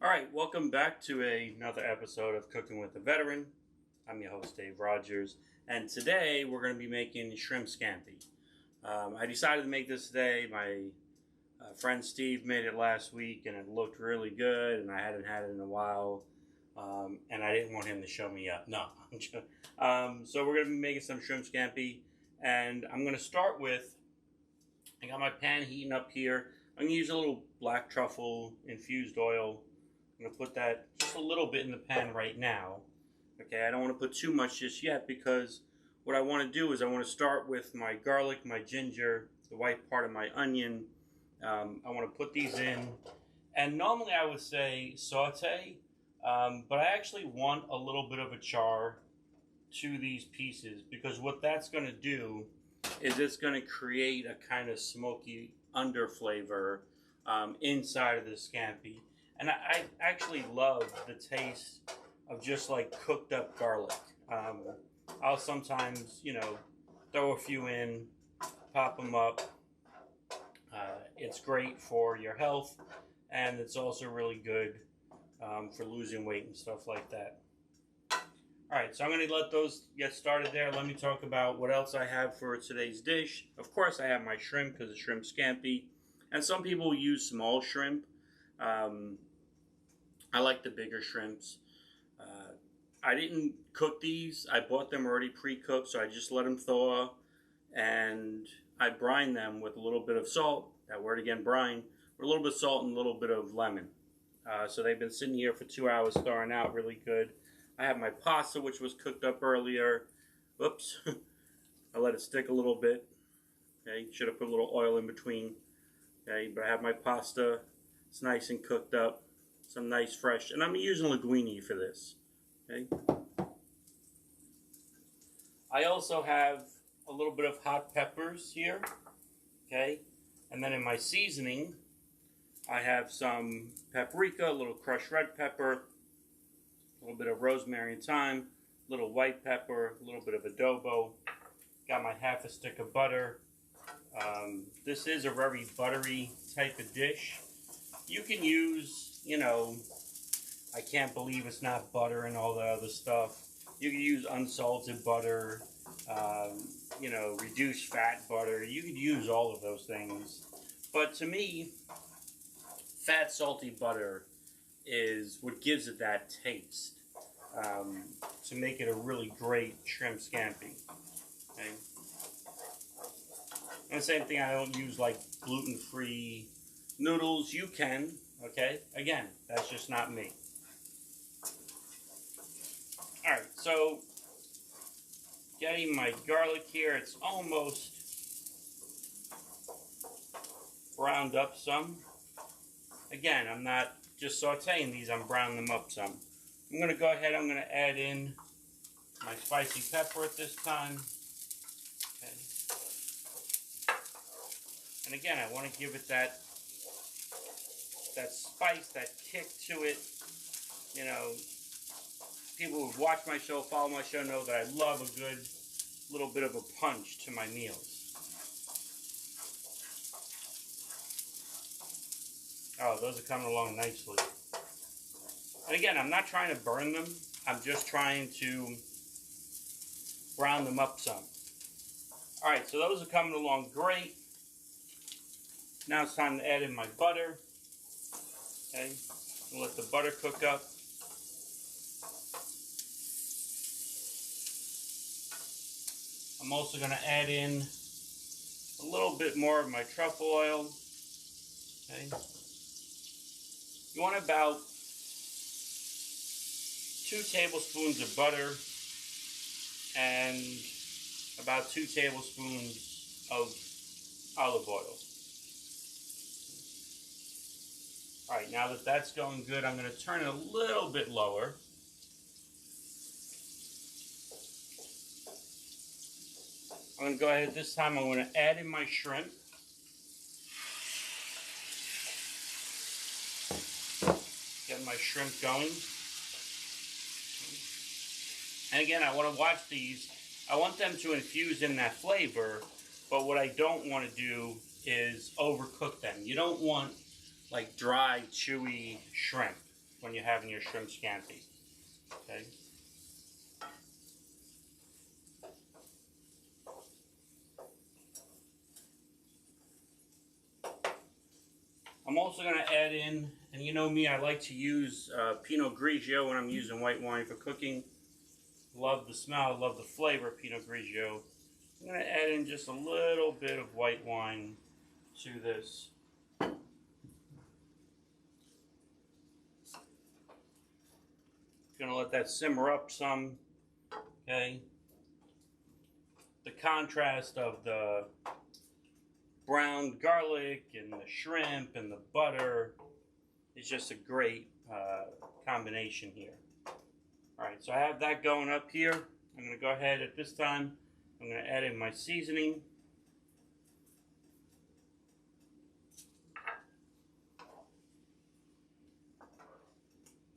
Alright, welcome back to another episode of Cooking with a Veteran. I'm your host, Dave Rogers, and today we're going to be making shrimp scampi. I decided to make this today. My friend Steve made it last week, and it looked really good, and I hadn't had it in a while, and I didn't want him to show me up. No, I'm joking. So we're going to be making some shrimp scampi, and I'm going to start with, I got my pan heating up here. I'm going to use a little black truffle infused oil. I'm going to put that just a little bit in the pan right now. Okay, I don't want to put too much just yet because what I want to do is I want to start with my garlic, my ginger, the white part of my onion. I want to put these in. And normally I would say saute, but I actually want a little bit of a char to these pieces because what that's going to do is it's going to create a kind of smoky under flavor inside of the scampi. And I actually love the taste of just like cooked up garlic. I'll sometimes, throw a few in, pop them up. It's great for your health, and it's also really good for losing weight and stuff like that. Alright, so I'm going to let those get started there. Let me talk about what else I have for today's dish. Of course, I have my shrimp because it's shrimp scampi. And some people use small shrimp. I like the bigger shrimps. I didn't cook these. I bought them already pre-cooked, so I just let them thaw. And I brine them with a little bit of salt. That word again, brine. With a little bit of salt and a little bit of lemon. So they've been sitting here for 2 hours thawing out really good. I have my pasta, which was cooked up earlier. Oops. I let it stick a little bit. Okay, should have put a little oil in between. Okay, but I have my pasta. It's nice and cooked up. Some nice fresh, and I'm using Linguine for this. Okay. I also have a little bit of hot peppers here. Okay, and then in my seasoning, I have some paprika, a little crushed red pepper, a little bit of rosemary and thyme, a little white pepper, a little bit of adobo. Got my half a stick of butter. This is a very buttery type of dish. You can use, I can't believe it's not butter and all the other stuff. You can use unsalted butter, reduced fat butter. You could use all of those things. But to me, fat, salty butter is what gives it that taste to make it a really great shrimp scampi. Okay? And the same thing, I don't use like gluten-free noodles. You can, okay? Again, that's just not me. Alright, so getting my garlic here, it's almost browned up some. Again, I'm not just sauteing these, I'm browning them up some. I'm going to go ahead, I'm going to add in my spicy pepper at this time. Okay. And again, I want to give it that spice, that kick to it. People who watch my show, follow my show, know that I love a good little bit of a punch to my meals. Oh, those are coming along nicely. And again, I'm not trying to burn them. I'm just trying to brown them up some. Alright, so those are coming along great. Now it's time to add in my butter. Okay, and let the butter cook up. I'm also going to add in a little bit more of my truffle oil. Okay, you want about 2 tablespoons of butter and about 2 tablespoons of olive oil. Alright, now that that's going good, I'm going to turn it a little bit lower. I'm going to go ahead this time, I'm going to add in my shrimp. Get my shrimp going. And again, I want to watch these. I want them to infuse in that flavor, but what I don't want to do is overcook them. You don't want like dry, chewy shrimp. when you're having your shrimp scampi. Okay. I'm also going to add in, and you know me, I like to use Pinot Grigio when I'm using white wine for cooking. Love the smell, love the flavor of Pinot Grigio. I'm going to add in just a little bit of white wine to this. Going to let that simmer up some. Okay. The contrast of the browned garlic and the shrimp and the butter is just a great combination here. Alright, so I have that going up here. I'm going to go ahead at this time. I'm going to add in my seasoning.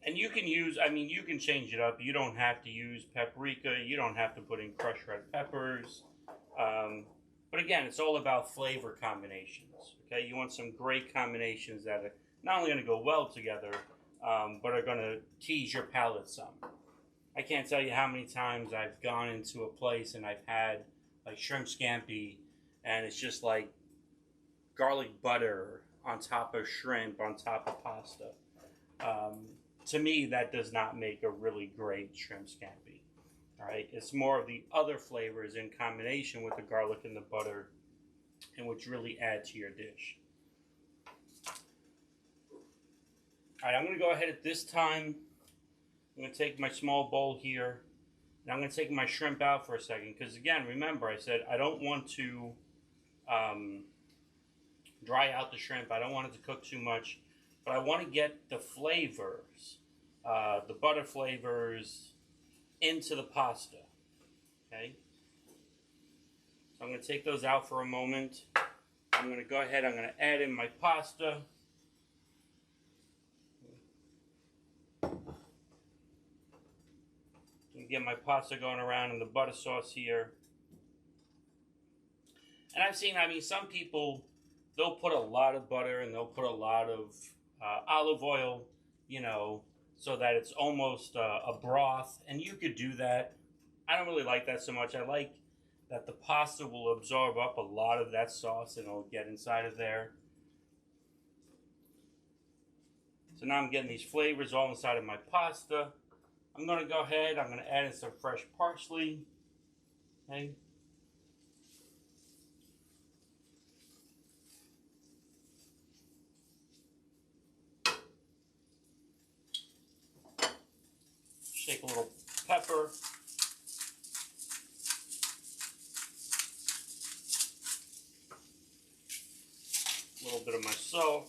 And you can use, I mean, you can change it up. You don't have to use paprika. You don't have to put in crushed red peppers. But again, it's all about flavor combinations. Okay, you want some great combinations that are not only going to go well together, but are going to tease your palate some. I can't tell you how many times I've gone into a place and I've had like shrimp scampi, and it's just like garlic butter on top of shrimp on top of pasta. To me, that does not make a really great shrimp scampi. All right, it's more of the other flavors in combination with the garlic and the butter, and which really add to your dish. All right, I'm going to go ahead at this time. I'm going to take my small bowl here, and I'm going to take my shrimp out for a second, because again, remember I said I don't want to dry out the shrimp. I don't want it to cook too much, but I want to get the flavors, the butter flavors, into the pasta. Okay, so I'm going to take those out for a moment. I'm going to go ahead, I'm going to add in my pasta. Get my pasta going around in the butter sauce here. And I've seen, I mean, some people, they'll put a lot of butter and they'll put a lot of olive oil, you know, so that it's almost a broth. And you could do that. I don't really like that so much. I like that the pasta will absorb up a lot of that sauce and it'll get inside of there. So now I'm getting these flavors all inside of my pasta. I'm going to go ahead, I'm going to add in some fresh parsley. Okay. Shake a little pepper. A little bit of my salt.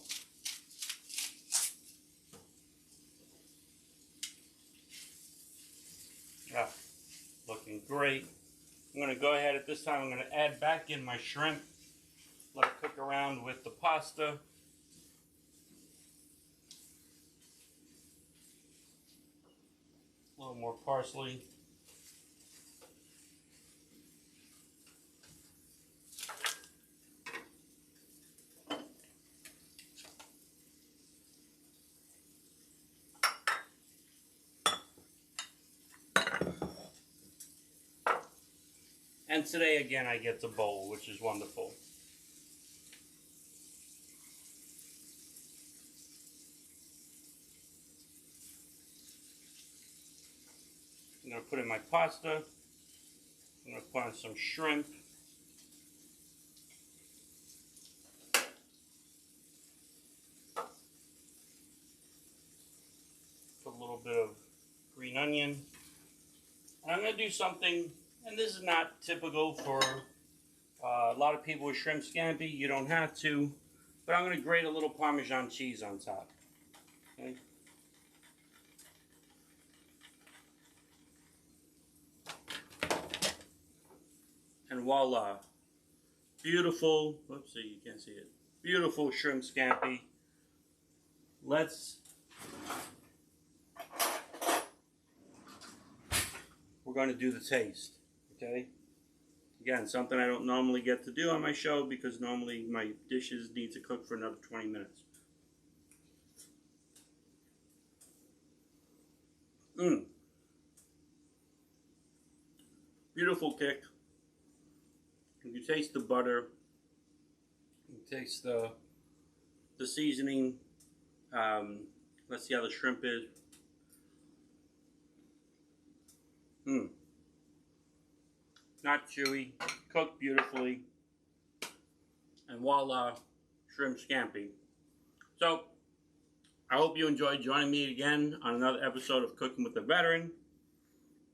Yeah, looking great. I'm going to go ahead at this time, I'm going to add back in my shrimp. Let it cook around with the pasta. A little more parsley. And today, again, I get the bowl, which is wonderful. I'm going to put in my pasta. I'm going to put on some shrimp. Put a little bit of green onion. And I'm going to do something, and this is not typical for a lot of people with shrimp scampi. You don't have to. But I'm going to grate a little Parmesan cheese on top. Okay. And voila, beautiful, whoopsie, you can't see it, beautiful shrimp scampi. We're going to do the taste, okay? Again, something I don't normally get to do on my show because normally my dishes need to cook for another 20 minutes. Mmm. Beautiful kick. You taste the butter. You taste the seasoning. Let's see how the shrimp is. Mmm. Not chewy. Cooked beautifully. And voila, shrimp scampi. So, I hope you enjoyed joining me again on another episode of Cooking with a Veteran.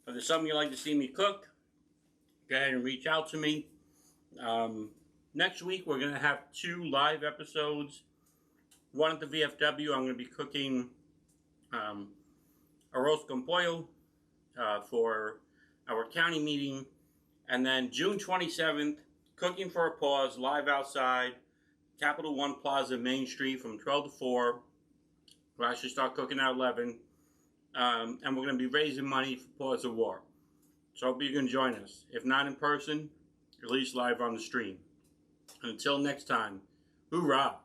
If there's something you'd like to see me cook, go ahead and reach out to me. Next week, we're going to have 2 live episodes. One at the VFW, I'm going to be cooking arroz con pollo for our county meeting. And then June 27th, Cooking for a Pause, live outside, Capital One Plaza, Main Street from 12 to 4. We'll actually start cooking at 11. And we're going to be raising money for Pause of War. So I hope you can join us. If not in person, at least live on the stream. And until next time, hoorah!